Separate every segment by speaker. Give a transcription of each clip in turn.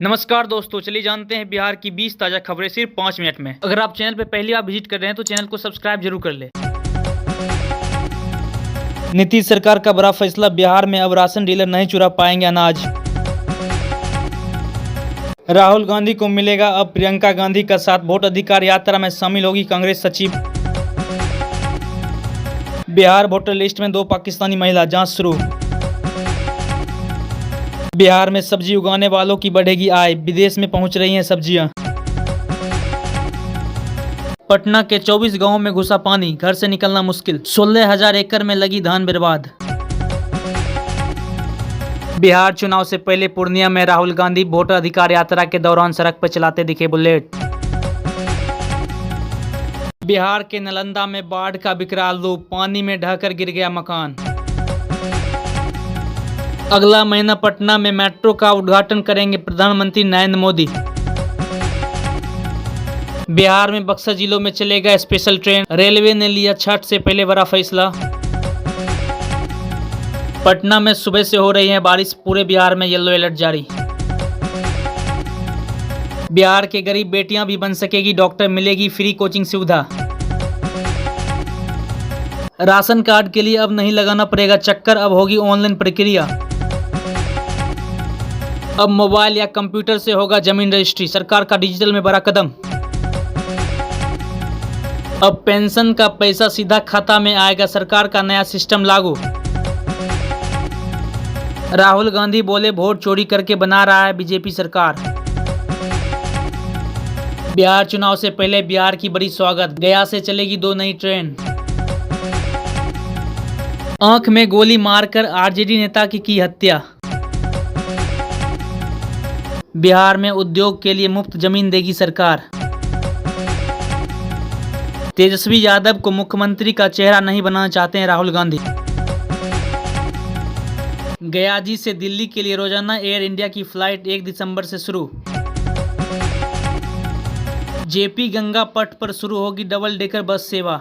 Speaker 1: नमस्कार दोस्तों, चलिए जानते हैं बिहार की 20 ताज़ा खबरें सिर्फ 5 मिनट में। अगर आप चैनल पर पहली बार विजिट कर रहे हैं तो चैनल को सब्सक्राइब जरूर कर ले। नीतीश सरकार का बड़ा फैसला, बिहार में अब राशन डीलर नहीं चुरा पाएंगे अनाज। राहुल गांधी को मिलेगा अब प्रियंका गांधी का साथ, वोट अधिकार यात्रा में शामिल होगी कांग्रेस सचिव। बिहार वोटर लिस्ट में 2 पाकिस्तानी महिला, जांच शुरू। बिहार में सब्जी उगाने वालों की बढ़ेगी आय, विदेश में पहुंच रही हैं सब्जियां। पटना के 24 गांवों में घुसा पानी, घर से निकलना मुश्किल। 16,000 एकड़ में लगी धान बर्बाद। बिहार चुनाव से पहले पूर्णिया में राहुल गांधी वोटर अधिकार यात्रा के दौरान सड़क पर चलाते दिखे बुलेट। बिहार के नालंदा में बाढ़ का विकराल रूप, पानी में ढहकर गिर गया मकान। अगला महीना पटना में मेट्रो का उद्घाटन करेंगे प्रधानमंत्री नरेंद्र मोदी। बिहार में बक्सर जिलों में चलेगा स्पेशल ट्रेन, रेलवे ने लिया छठ से पहले बड़ा फैसला। पटना में सुबह से हो रही है बारिश, पूरे बिहार में येलो अलर्ट जारी। बिहार के गरीब बेटियां भी बन सकेगी डॉक्टर, मिलेगी फ्री कोचिंग सुविधा। राशन कार्ड के लिए अब नहीं लगाना पड़ेगा चक्कर, अब होगी ऑनलाइन प्रक्रिया। अब मोबाइल या कंप्यूटर से होगा जमीन रजिस्ट्री, सरकार का डिजिटल में बड़ा कदम। अब पेंशन का पैसा सीधा खाता में आएगा, सरकार का नया सिस्टम लागू। राहुल गांधी बोले वोट चोरी करके बना रहा है बीजेपी सरकार। बिहार चुनाव से पहले बिहार की बड़ी स्वागत, गया से चलेगी 2 नई ट्रेन। आंख में गोली मारकर आरजेडी नेता की हत्या। बिहार में उद्योग के लिए मुफ्त जमीन देगी सरकार। तेजस्वी यादव को मुख्यमंत्री का चेहरा नहीं बनाना चाहते हैं राहुल गांधी। गयाजी से दिल्ली के लिए रोजाना एयर इंडिया की फ्लाइट 1 दिसंबर से शुरू। जेपी गंगा पथ पर शुरू होगी डबल डेकर बस सेवा।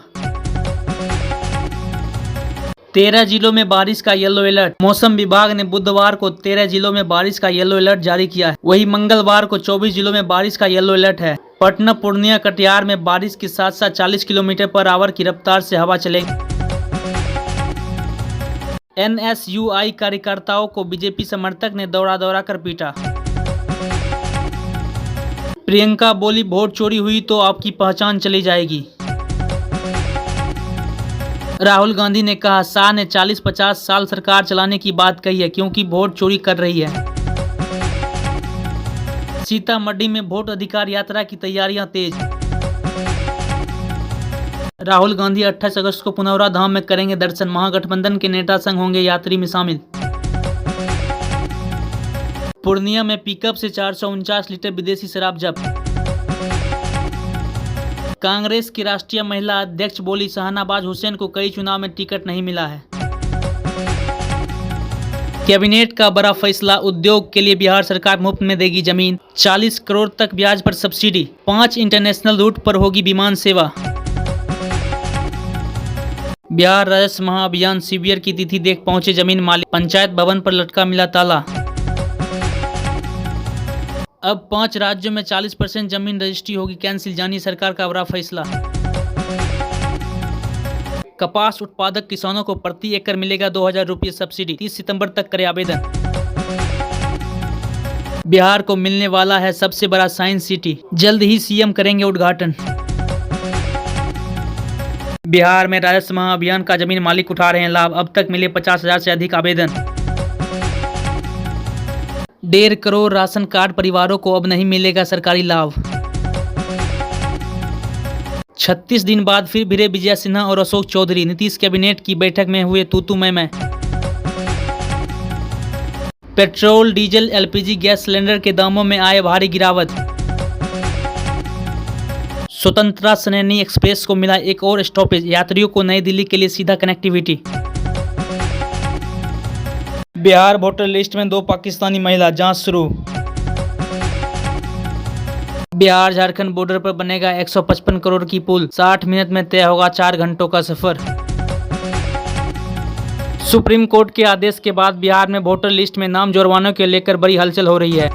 Speaker 1: 13 जिलों में बारिश का येलो अलर्ट, मौसम विभाग ने बुधवार को 13 जिलों में बारिश का येलो अलर्ट जारी किया है। वहीं मंगलवार को 24 जिलों में बारिश का येलो अलर्ट है। पटना, पूर्णिया, कटिहार में बारिश के साथ साथ 40 किलोमीटर पर आवर की रफ्तार से हवा चलेगी। एनएसयूआई कार्यकर्ताओं को बीजेपी समर्थक ने दौड़ा कर पीटा। प्रियंका बोली वोट चोरी हुई तो आपकी पहचान चली जाएगी। राहुल गांधी ने कहा शाह ने 40-50 साल सरकार चलाने की बात कही है क्योंकि वोट चोरी कर रही है। सीतामढ़ी में वोट अधिकार यात्रा की तैयारियां तेज। राहुल गांधी 28 अगस्त को पुनौरा धाम में करेंगे दर्शन, महागठबंधन के नेता संग होंगे यात्री में शामिल। पूर्णिया में पिकअप से 449 लीटर विदेशी शराब जब्त। कांग्रेस की राष्ट्रीय महिला अध्यक्ष बोली शहनाबाज हुसैन को कई चुनाव में टिकट नहीं मिला है। कैबिनेट का बड़ा फैसला, उद्योग के लिए बिहार सरकार मुफ्त में देगी जमीन, 40 करोड़ तक ब्याज पर सब्सिडी, 5 इंटरनेशनल रूट पर होगी विमान सेवा। बिहार राजस्व महाअभियान शिविर की तिथि देख पहुंचे जमीन मालिक, पंचायत भवन पर लटका मिला ताला। अब 5 राज्यों में 40% जमीन रजिस्ट्री होगी कैंसिल, जानी सरकार का बड़ा फैसला। कपास उत्पादक किसानों को प्रति एकड़ मिलेगा 2,000 रुपये सब्सिडी, 30 सितंबर तक करे आवेदन। बिहार को मिलने वाला है सबसे बड़ा साइंस सिटी, जल्द ही सीएम करेंगे उद्घाटन। बिहार में राजस्व महाअभियान का जमीन मालिक उठा रहे हैं लाभ, अब तक मिले 50,000 से अधिक आवेदन। 1.5 करोड़ राशन कार्ड परिवारों को अब नहीं मिलेगा सरकारी लाभ। 36 दिन बाद फिर भिड़े विजय सिन्हा और अशोक चौधरी, नीतीश कैबिनेट की बैठक में हुए तू मैं। Petrol, diesel, LPG gas cylinder के दामों में आए भारी गिरावट। स्वतंत्रता सेनानी एक्सप्रेस को मिला एक और स्टॉपेज, यात्रियों को नई दिल्ली के लिए सीधा कनेक्टिविटी। बिहार वोटर लिस्ट में 2 पाकिस्तानी महिला, जांच शुरू। बिहार झारखंड बॉर्डर पर बनेगा 155 करोड़ की पुल, 60 मिनट में तय होगा 4 घंटों का सफर। सुप्रीम कोर्ट के आदेश के बाद बिहार में वोटर लिस्ट में नाम जोड़वाने को लेकर बड़ी हलचल हो रही है।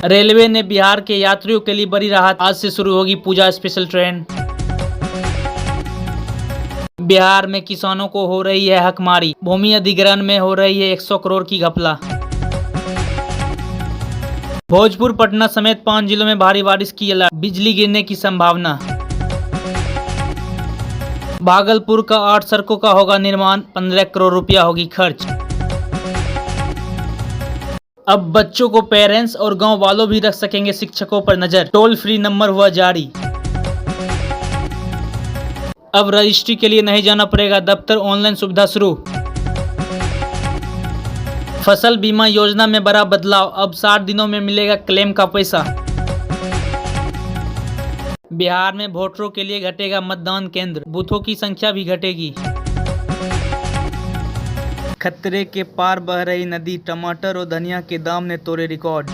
Speaker 1: रेलवे ने बिहार के यात्रियों के लिए बड़ी राहत, आज से शुरू होगी पूजा स्पेशल ट्रेन। बिहार में किसानों को हो रही है हकमारी, भूमि अधिग्रहण में हो रही है 100 करोड़ की घपला। भोजपुर, पटना समेत 5 जिलों में भारी बारिश की अलर्ट, बिजली गिरने की संभावना। भागलपुर का 8 सड़कों का होगा निर्माण, 15 करोड़ रुपया होगी खर्च। अब बच्चों को पेरेंट्स और गांव वालों भी रख सकेंगे शिक्षकों पर नजर, टोल फ्री नंबर हुआ जारी। अब रजिस्ट्री के लिए नहीं जाना पड़ेगा दफ्तर, ऑनलाइन सुविधा शुरू। फसल बीमा योजना में बड़ा बदलाव, अब 60 दिनों में मिलेगा क्लेम का पैसा। बिहार में वोटरों के लिए घटेगा मतदान केंद्र, बूथों की संख्या भी घटेगी। खतरे के पार बह रही नदी, टमाटर और धनिया के दाम ने तोड़े रिकॉर्ड।